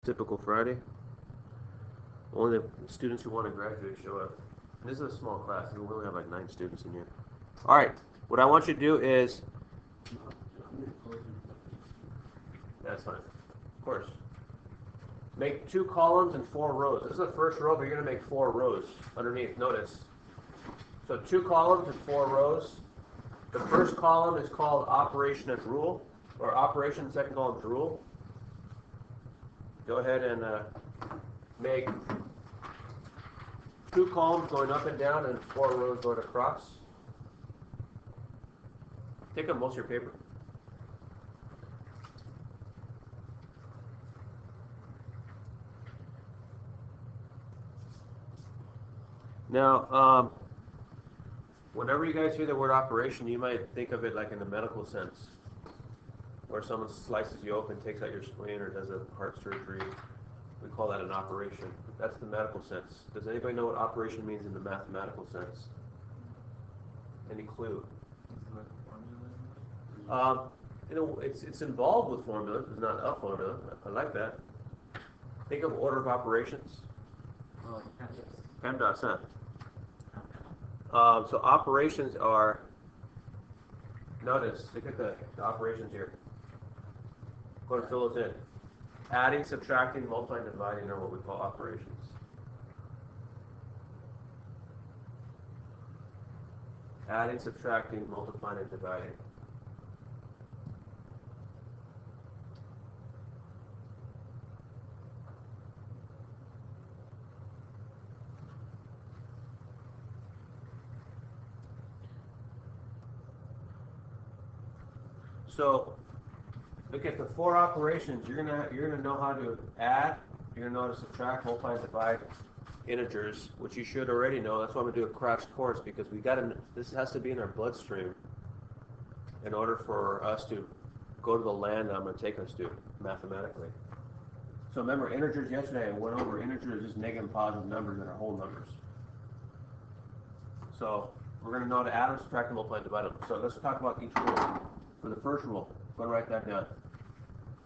Typical Friday. Only the students who want to graduate show up. This is a small class. We only have like 9 students in here. All right. What I want you to do is, that's fine. Of course. Make 2 columns and 4 rows. This is the first row, but you're going to make 4 rows underneath. Notice. So 2 columns and 4 rows. The first column is called operation as rule, or operation. Second column is rule. Go ahead and make 2 columns going up and down and 4 rows going across. Take up most of your paper. Now, whenever you guys hear the word operation, you might think of it like in the medical sense, where someone slices you open, takes out your spleen, or does a heart surgery. We call that an operation. That's the medical sense. Does anybody know what operation means in the mathematical sense? Any clue? It's involved with formulas. It's not a formula. I like that. Think of order of operations. PEMDAS, huh? So operations are, notice, look at the operations here. Go to fill those in. Adding, subtracting, multiplying, dividing are what we call operations. Adding, subtracting, multiplying, and dividing. So look at the 4 operations. You're gonna know how to add. You're gonna know how to subtract, multiply, and divide integers, which you should already know. That's why I'm gonna do a crash course, because this has to be in our bloodstream in order for us to go to the land I'm gonna take us to mathematically. So remember, integers yesterday I went over. Integers is negative and positive numbers that are whole numbers. So we're gonna know how to add them, subtract them, multiply, and divide them. So let's talk about each rule. For the first rule, go and write that down.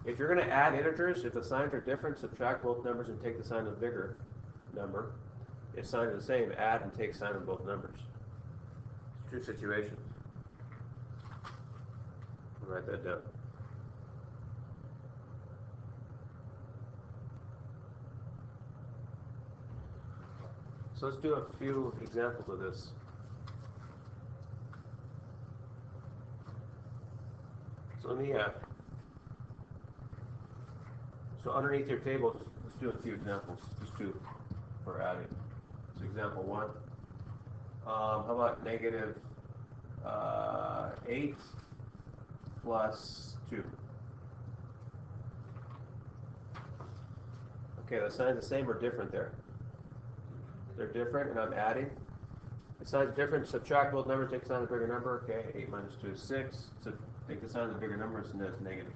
If you're going to add integers, if the signs are different, subtract both numbers and take the sign of the bigger number. If signs are the same, add and take sign of both numbers. It's 2 situations. Write that down. So let's do a few examples of this. So let me, so underneath your table, let's do a few examples, just 2 for adding. So example 1, how about negative 8 plus 2? Okay, the sign's the same or different there? They're different, and I'm adding. The sign's different, subtract both numbers, take the sign of the bigger number. Okay, 8 minus 2 is 6. So take the sign of the bigger numbers, and that's negative.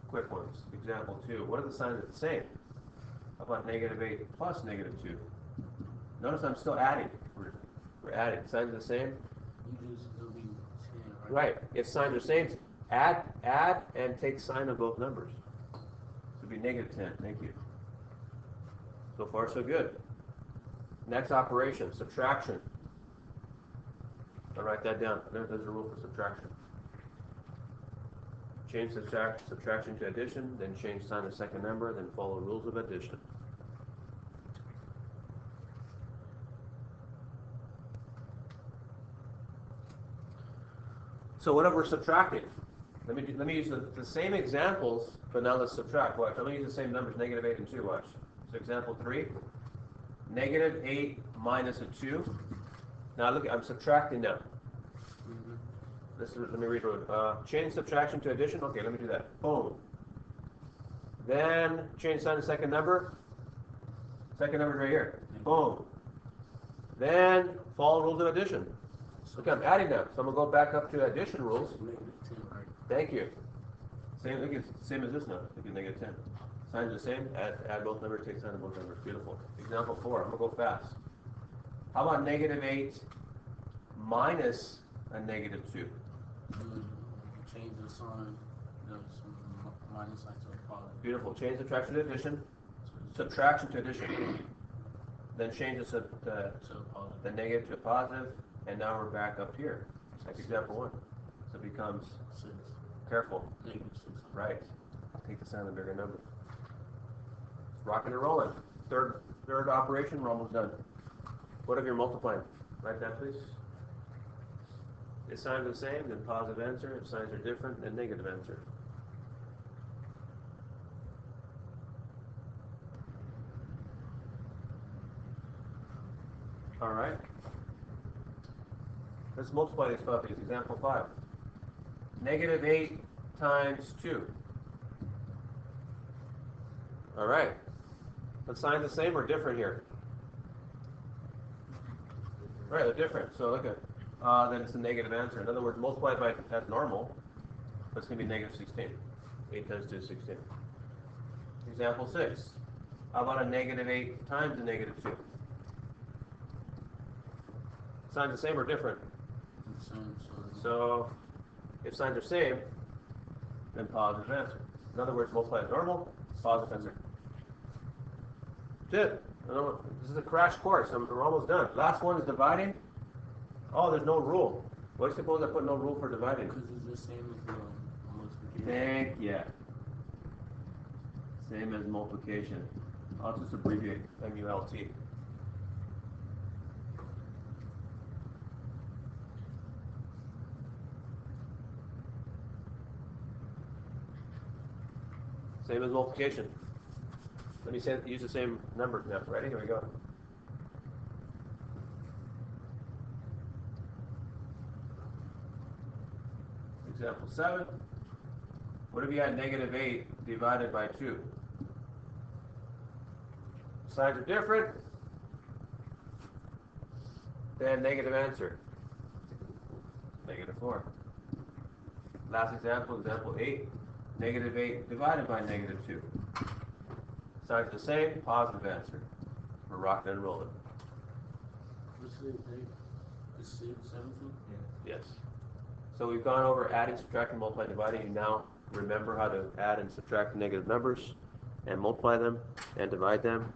Quick ones. Example 2. What are the signs that the same? How about negative 8 plus negative 2? Notice I'm still adding. We're adding. Signs are the same? It'll be 10, right? If signs are the same, add, and take sign of both numbers. So it'll be negative 10. Thank you. So far, so good. Next operation, subtraction. I'll write that down. There's a rule for subtraction. Change subtraction to addition, then change sign of second number, then follow rules of addition. So whatever we're subtracting, let me use the same examples, but now let's subtract. Watch. I'm going to use the same numbers, negative 8 and 2. Watch. So example 3, negative 8 minus a 2. Now look, I'm subtracting now. Let me read it. Change subtraction to addition. Okay, let me do that. Boom. Then change sign to second number. Second number right here. Boom. Then follow rules of addition. Look, I'm adding now. So I'm gonna go back up to addition rules. Thank you. Same. Look, it's the same as this now. Look at negative 10. Signs the same. Add both numbers. Take sign of both numbers. Beautiful. Example 4. I'm gonna go fast. How about negative 8 minus a negative 2? Change the sign, minus sign to a positive. Beautiful. Change subtraction to addition. Subtraction to addition. Then change So the positive. negative to a positive, and now we're back up here. Like example 1. So it becomes, 6. careful, -6. right. Take the sign of the bigger number. Rocking and rolling. Third operation, we're almost done. What if you're multiplying? Write that, please. If signs are the same, then positive answer. If signs are different, then negative answer. All right. Let's multiply these puppies. Example 5. -8 times 2. All right. The signs the same or different here? Right, they're different. So look at, then it's a negative answer. In other words, multiply by as normal, but it's going to be -16. 8 times 2 is 16. Example 6. How about a -8 times a -2? Signs the same or different? So if signs are same, then positive answer. In other words, multiply as normal, positive answer. That's it. This is a crash course. We're almost done. Last one is dividing. Oh, there's no rule. What do you suppose I put no rule for dividing? Because it's the same as multiplication. Thank you. Same as multiplication. I'll just abbreviate MULT. Same as multiplication. Let me use the same numbers now. Ready? Here we go. Example 7. What if you had -8 divided by 2? Signs are different. Then negative answer. -4. Last example, example 8. -8 divided by -2. Signs the same, positive answer. We're rocking and rolling. What's the date? The 17th? Yes. So we've gone over adding, subtracting, multiplying, dividing. You now remember how to add and subtract negative numbers and multiply them and divide them